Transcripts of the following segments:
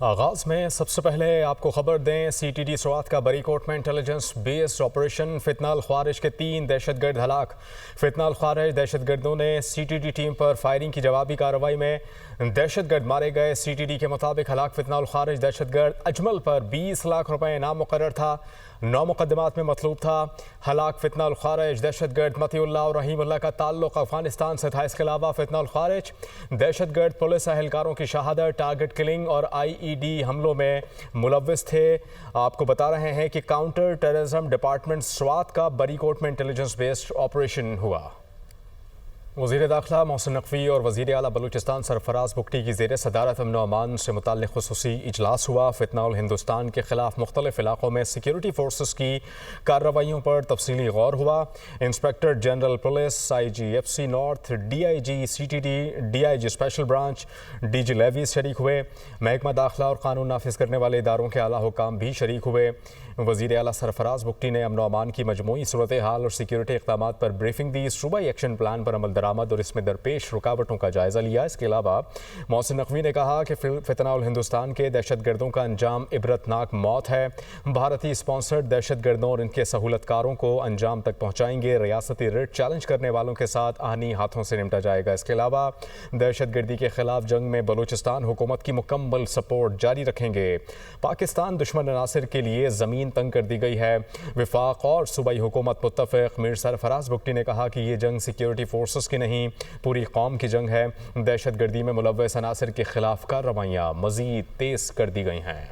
آغاز میں سب سے پہلے آپ کو خبر دیں، سی ٹی ڈی سوات کا بری کوٹ میں انٹیلیجنس بیسڈ آپریشن، فتنہ الخوارج کے 3 دہشت گرد ہلاک۔ فتنہ الخوارج دہشت گردوں نے سی ٹی ڈی ٹیم پر فائرنگ کی جوابی کارروائی میں دہشت گرد مارے گئے۔ سی ٹی ڈی کے مطابق ہلاک فتنہ الخوارج دہشت گرد اجمل پر 20 لاکھ روپے انعام مقرر تھا، 9 مقدمات میں مطلوب تھا۔ ہلاک فتنہ الخوارج دہشت گرد متی اللہ اور رحیم اللہ کا تعلق افغانستان سے تھا۔ اس کے علاوہ فتنہ الخوارج دہشت گرد پولیس اہلکاروں کی شہادت، ٹارگٹ کلنگ اور آئی ای ڈی حملوں میں ملوث تھے۔ آپ کو بتا رہے ہیں کہ کاؤنٹر ٹیررزم ڈپارٹمنٹ سوات کا بری کوٹ میں انٹیلیجنس بیسڈ آپریشن ہوا۔ وزیر داخلہ محسن نقوی اور وزیر اعلیٰ بلوچستان سرفراز بگٹی کی زیر صدارت امن و امان سے متعلق خصوصی اجلاس ہوا۔ فتنہ الہندوستان کے خلاف مختلف علاقوں میں سیکیورٹی فورسز کی کارروائیوں پر تفصیلی غور ہوا۔ Inspector general police, I G F C north, D I G C T D, D I G special branch, D G levies شریک ہوئے۔ محکمہ داخلہ اور قانون نافذ کرنے والے اداروں کے اعلیٰ حکام بھی شریک ہوئے۔ وزیر اعلیٰ سرفراز بگٹی نے امن و امان کی مجموعی صورتحال اور سیکیورٹی اقدامات پر بریفنگ دی، صوبائی ایکشن پلان پر عمل درآمد اور اس میں درپیش رکاوٹوں کا جائزہ لیا۔ اس کے علاوہ محسن نقوی نے کہا کہ فتنہ الہندوستان کے دہشت گردوں کا انجام عبرتناک موت ہے۔ بھارتی اسپانسرڈ دہشت گردوں اور ان کے سہولت کاروں کو انجام تک پہنچائیں گے۔ ریاستی ریٹ چیلنج کرنے والوں کے ساتھ آہنی ہاتھوں سے نمٹا جائے گا۔ اس کے علاوہ دہشت گردی کے خلاف جنگ میں بلوچستان حکومت کی مکمل سپورٹ جاری رکھیں گے۔ پاکستان دشمن عناصر کے لیے زمین تنگ کر دی گئی ہے۔ وفاق اور صوبائی حکومت متفق۔ میر سرفراز بگٹی نے کہا کہ یہ جنگ سیکیورٹی فورسز کی نہیں، پوری قوم کی جنگ ہے۔ دہشت گردی میں ملوث عناصر کے خلاف کارروائیاں مزید تیز کر دی گئی ہیں۔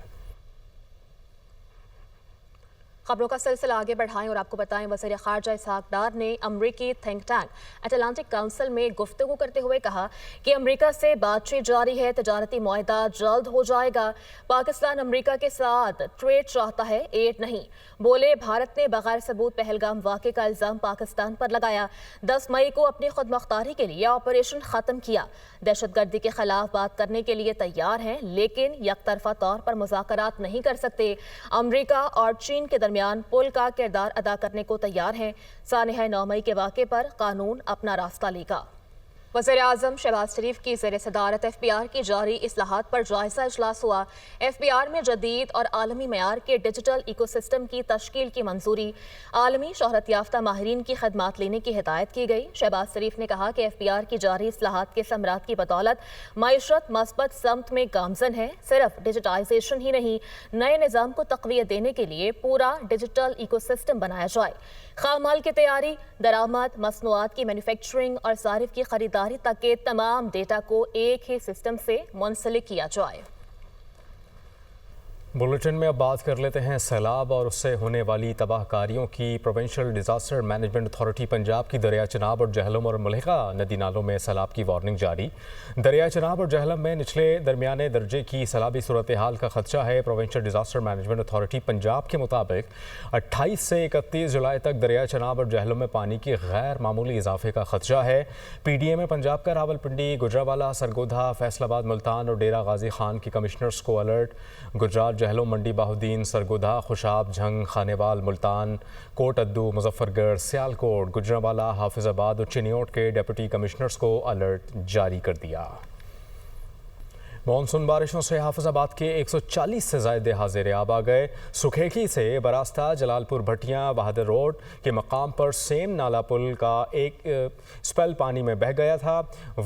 خبروں کا سلسلہ آگے بڑھائیں اور آپ کو بتائیں، وزیر خارجہ اسحاق ڈار نے امریکی تھنک ٹینک اٹلانٹک کونسل میں گفتگو کرتے ہوئے کہا کہ امریکہ سے بات چیت جاری ہے، تجارتی معاہدہ جلد ہو جائے گا۔ پاکستان امریکہ کے ساتھ ٹریڈ چاہتا ہے، ایڈ نہیں۔ بولے بھارت نے بغیر ثبوت پہلگام واقعے کا الزام پاکستان پر لگایا۔ 10 مئی کو اپنی خود مختاری کے لیے آپریشن ختم کیا۔ دہشت گردی کے خلاف بات کرنے کے لیے تیار ہیں، لیکن یک طرفہ طور پر مذاکرات نہیں کر سکتے۔ امریکہ اور چین کے درمیان پل کا کردار ادا کرنے کو تیار ہیں۔ سانحہ 9 مئی کے واقعے پر قانون اپنا راستہ لے گا۔ وزیر اعظم شہباز شریف کی زیر صدارت ایف بی آر کی جاری اصلاحات پر جائزہ اجلاس ہوا۔ ایف بی آر میں جدید اور عالمی معیار کے ڈیجیٹل ایکو سسٹم کی تشکیل کی منظوری، عالمی شہرت یافتہ ماہرین کی خدمات لینے کی ہدایت کی گئی۔ شہباز شریف نے کہا کہ ایف بی آر کی جاری اصلاحات کے ثمرات کی بدولت معیشت مثبت سمت میں گامزن ہے۔ صرف ڈیجیٹائزیشن ہی نہیں، نئے نظام کو تقویت دینے کے لیے پورا ڈیجیٹل ایکو سسٹم بنایا جائے۔ خام مال کی تیاری، درآمد، مصنوعات کی مینوفیکچرنگ اور صارف کی خریداری تک کے تمام ڈیٹا کو ایک ہی سسٹم سے منسلک کیا جائے۔ بلیٹن میں اب بات کر لیتے ہیں سیلاب اور اس سے ہونے والی تباہ کاریوں کی۔ Provincial disaster management authority Punjab کی دریائے چناب اور جہلم اور ملحقہ ندی نالوں میں سیلاب کی وارننگ جاری۔ دریائے چناب اور جہلم میں نچلے درمیانے درجے کی سیلابی صورتحال کا خدشہ ہے۔ Provincial disaster management authority Punjab کے مطابق 28 سے 31 جولائی تک دریائے چناب اور جہلم میں پانی کے غیر معمولی اضافے کا خدشہ ہے۔ پی ڈی ایم پنجاب کا راولپنڈی، گجرانوالہ، سرگودھا، فیصل آباد، ملتان اور ڈیرہ غازی خان کی کمشنرز کو الرٹ۔ گجرات، جہلم، منڈی بہودین، سرگودھا، خوشاب، جھنگ، خانیوال، ملتان، کوٹ ادو، مظفر گڑھ، سیالکوٹ، گجرانوالہ، حافظ آباد اور چنیوٹ کے ڈپٹی کمشنرز کو الرٹ جاری کر دیا۔ مانسون بارشوں سے حافظ آباد کے 140 سے زائد دیہات زیر آب آ گئے۔ سکھیکی سے براستہ جلال پور بھٹیاں بہادر روڈ کے مقام پر سیم نالا پل کا ایک سپیل پانی میں بہہ گیا تھا۔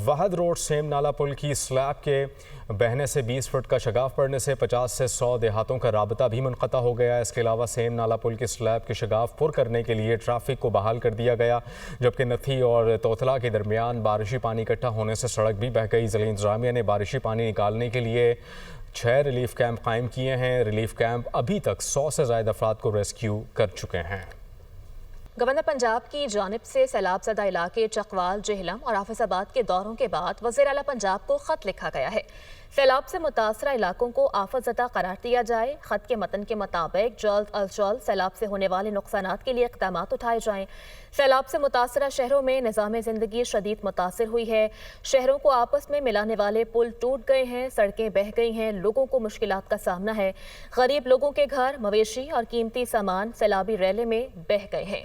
وحد روڈ سیم نالا پل کی سلیب کے بہنے سے 20 فٹ کا شگاف پڑنے سے 50 سے 100 دیہاتوں کا رابطہ بھی منقطع ہو گیا۔ اس کے علاوہ سیم نالا پل کی سلیب کے شگاف پر کرنے کے لیے ٹریفک کو بحال کر دیا گیا، جبکہ نتھی اور توتلا کے درمیان بارشی پانی اکٹھا ہونے سے سڑک بھی بہہ گئی۔ ضلعی انتظامیہ نے بارشی پانی نکالنے کے لیے 6 ریلیف کیمپ قائم کیے ہیں۔ ریلیف کیمپ ابھی تک 100 سے زائد افراد کو ریسکیو کر چکے ہیں۔ گورنر پنجاب کی جانب سے سیلاب زدہ علاقے چکوال، جہلم اور حافظ آباد کے دوروں کے بعد وزیر اعلیٰ پنجاب کو خط لکھا گیا ہے۔ سیلاب سے متاثرہ علاقوں کو آفت زدہ قرار دیا جائے۔ خط کے متن کے مطابق جلد از جلد سیلاب سے ہونے والے نقصانات کے لیے اقدامات اٹھائے جائیں۔ سیلاب سے متاثرہ شہروں میں نظام زندگی شدید متاثر ہوئی ہے۔ شہروں کو آپس میں ملانے والے پل ٹوٹ گئے ہیں، سڑکیں بہہ گئی ہیں، لوگوں کو مشکلات کا سامنا ہے۔ غریب لوگوں کے گھر، مویشی اور قیمتی سامان سیلابی ریلے میں بہہ گئے ہیں۔